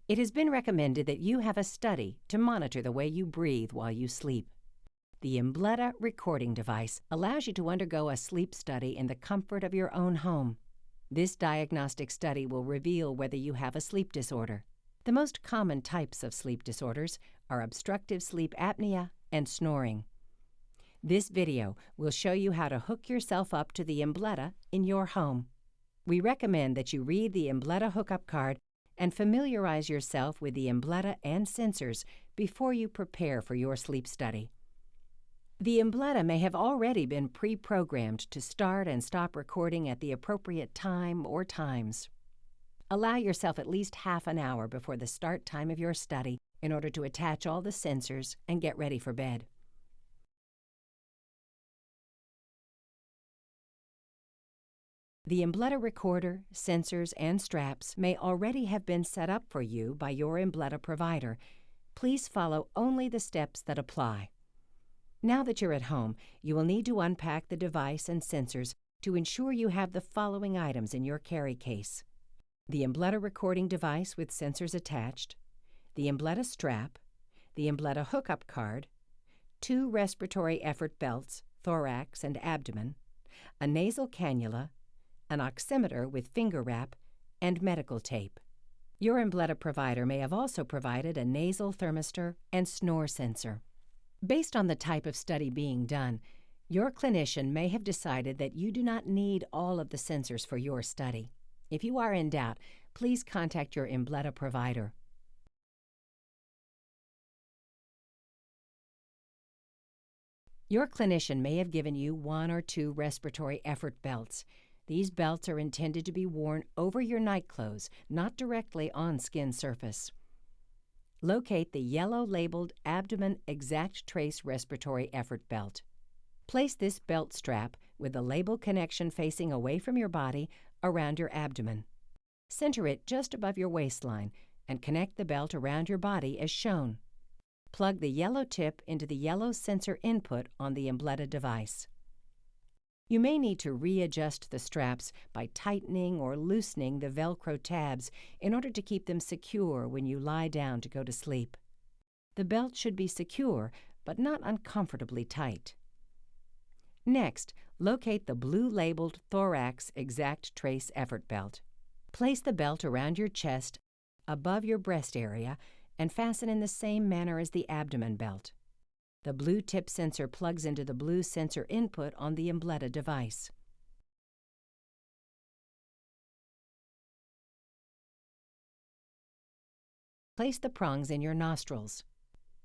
It has been recommended that you have a study to monitor the way you breathe while you sleep. The Embletta recording device allows you to undergo a sleep study in the comfort of your own home. This diagnostic study will reveal whether you have a sleep disorder. The most common types of sleep disorders are obstructive sleep apnea and snoring. This video will show you how to hook yourself up to the Embletta in your home. We recommend that you read the Embletta hookup card and familiarize yourself with the Embletta and sensors before you prepare for your sleep study. The Embletta may have already been pre-programmed to start and stop recording at the appropriate time or times. Allow yourself at least half an hour before the start time of your study in order to attach all the sensors and get ready for bed. The Embletta recorder, sensors, and straps may already have been set up for you by your Embletta provider. Please follow only the steps that apply. Now that you're at home, you will need to unpack the device and sensors to ensure you have the following items in your carry case: the Embletta recording device with sensors attached, the Embletta strap, the Embletta hookup card, 2 respiratory effort belts, thorax and abdomen, a nasal cannula, an oximeter with finger wrap, and medical tape. Your Embletta provider may have also provided a nasal thermistor and snore sensor. Based on the type of study being done, your clinician may have decided that you do not need all of the sensors for your study. If you are in doubt, please contact your Embletta provider. Your clinician may have given you 1 or 2 respiratory effort belts. These belts are intended to be worn over your night clothes, not directly on skin surface. Locate the yellow labeled Abdomen Exact Trace Respiratory Effort Belt. Place this belt strap with the label connection facing away from your body around your abdomen. Center it just above your waistline and connect the belt around your body as shown. Plug the yellow tip into the yellow sensor input on the Embletta device. You may need to readjust the straps by tightening or loosening the Velcro tabs in order to keep them secure when you lie down to go to sleep. The belt should be secure, but not uncomfortably tight. Next, locate the blue-labeled Thorax Exact Trace Effort Belt. Place the belt around your chest, above your breast area, and fasten in the same manner as the abdomen belt. The blue tip sensor plugs into the blue sensor input on the Embletta device. Place the prongs in your nostrils.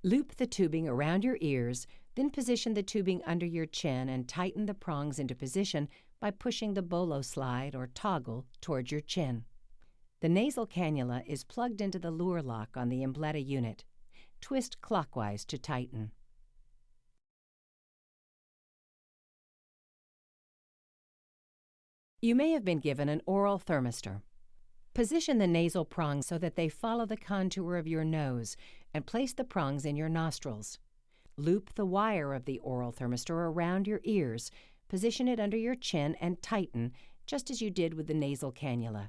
Loop the tubing around your ears, then position the tubing under your chin and tighten the prongs into position by pushing the bolo slide or toggle towards your chin. The nasal cannula is plugged into the lure lock on the Embletta unit. Twist clockwise to tighten. You may have been given an oral thermistor. Position the nasal prongs so that they follow the contour of your nose and place the prongs in your nostrils. Loop the wire of the oral thermistor around your ears, position it under your chin and tighten, just as you did with the nasal cannula.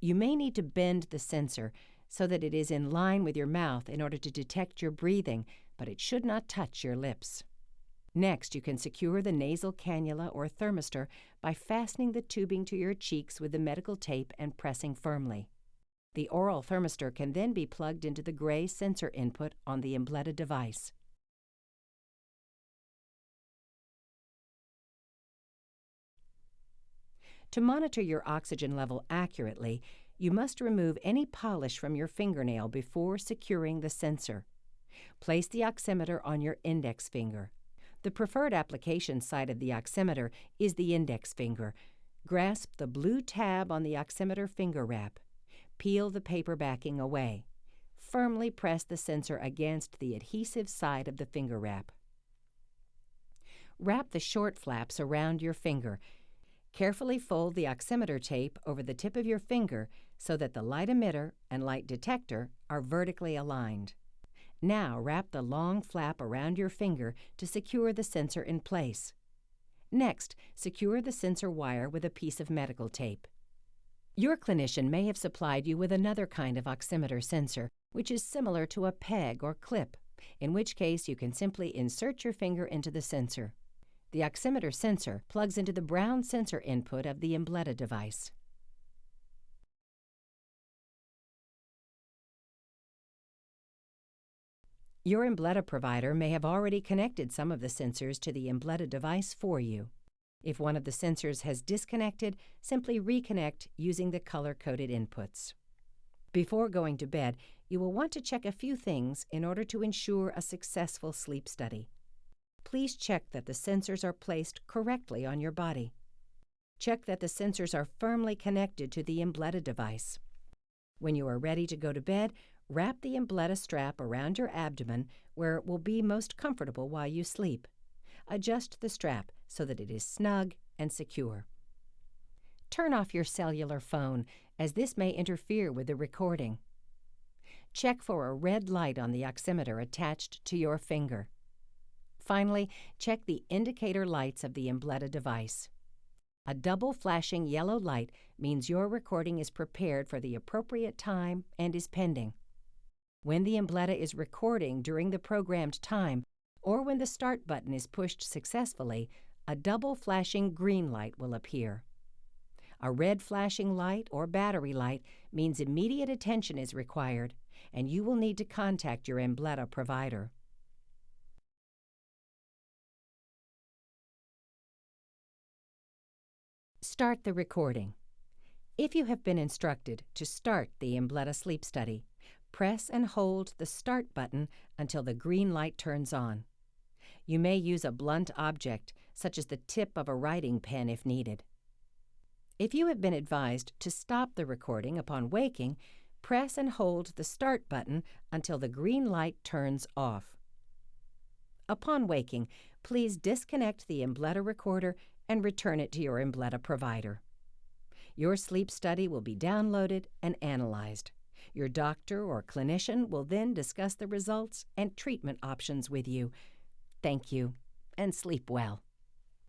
You may need to bend the sensor so that it is in line with your mouth in order to detect your breathing, but it should not touch your lips. Next, you can secure the nasal cannula or thermistor by fastening the tubing to your cheeks with the medical tape and pressing firmly. The oral thermistor can then be plugged into the gray sensor input on the Embletta device. To monitor your oxygen level accurately, you must remove any polish from your fingernail before securing the sensor. Place the oximeter on your index finger. The preferred application site of the oximeter is the index finger. Grasp the blue tab on the oximeter finger wrap. Peel the paper backing away. Firmly press the sensor against the adhesive side of the finger wrap. Wrap the short flaps around your finger. Carefully fold the oximeter tape over the tip of your finger so that the light emitter and light detector are vertically aligned. Now wrap the long flap around your finger to secure the sensor in place. Next, secure the sensor wire with a piece of medical tape. Your clinician may have supplied you with another kind of oximeter sensor, which is similar to a peg or clip, in which case you can simply insert your finger into the sensor. The oximeter sensor plugs into the brown sensor input of the Embletta device. Your Embletta provider may have already connected some of the sensors to the Embletta device for you. If one of the sensors has disconnected, simply reconnect using the color-coded inputs. Before going to bed, you will want to check a few things in order to ensure a successful sleep study. Please check that the sensors are placed correctly on your body. Check that the sensors are firmly connected to the Embletta device. When you are ready to go to bed, wrap the Embletta strap around your abdomen where it will be most comfortable while you sleep. Adjust the strap so that it is snug and secure. Turn off your cellular phone, as this may interfere with the recording. Check for a red light on the oximeter attached to your finger. Finally, check the indicator lights of the Embletta device. A double flashing yellow light means your recording is prepared for the appropriate time and is pending. When the Embletta is recording during the programmed time, or when the start button is pushed successfully, a double flashing green light will appear. A red flashing light or battery light means immediate attention is required, and you will need to contact your Embletta provider. Start the recording. If you have been instructed to start the Embletta sleep study, press and hold the Start button until the green light turns on. You may use a blunt object, such as the tip of a writing pen if needed. If you have been advised to stop the recording upon waking, press and hold the Start button until the green light turns off. Upon waking, please disconnect the Embletta recorder and return it to your Embletta provider. Your sleep study will be downloaded and analyzed. Your doctor or clinician will then discuss the results and treatment options with you. Thank you, and sleep well.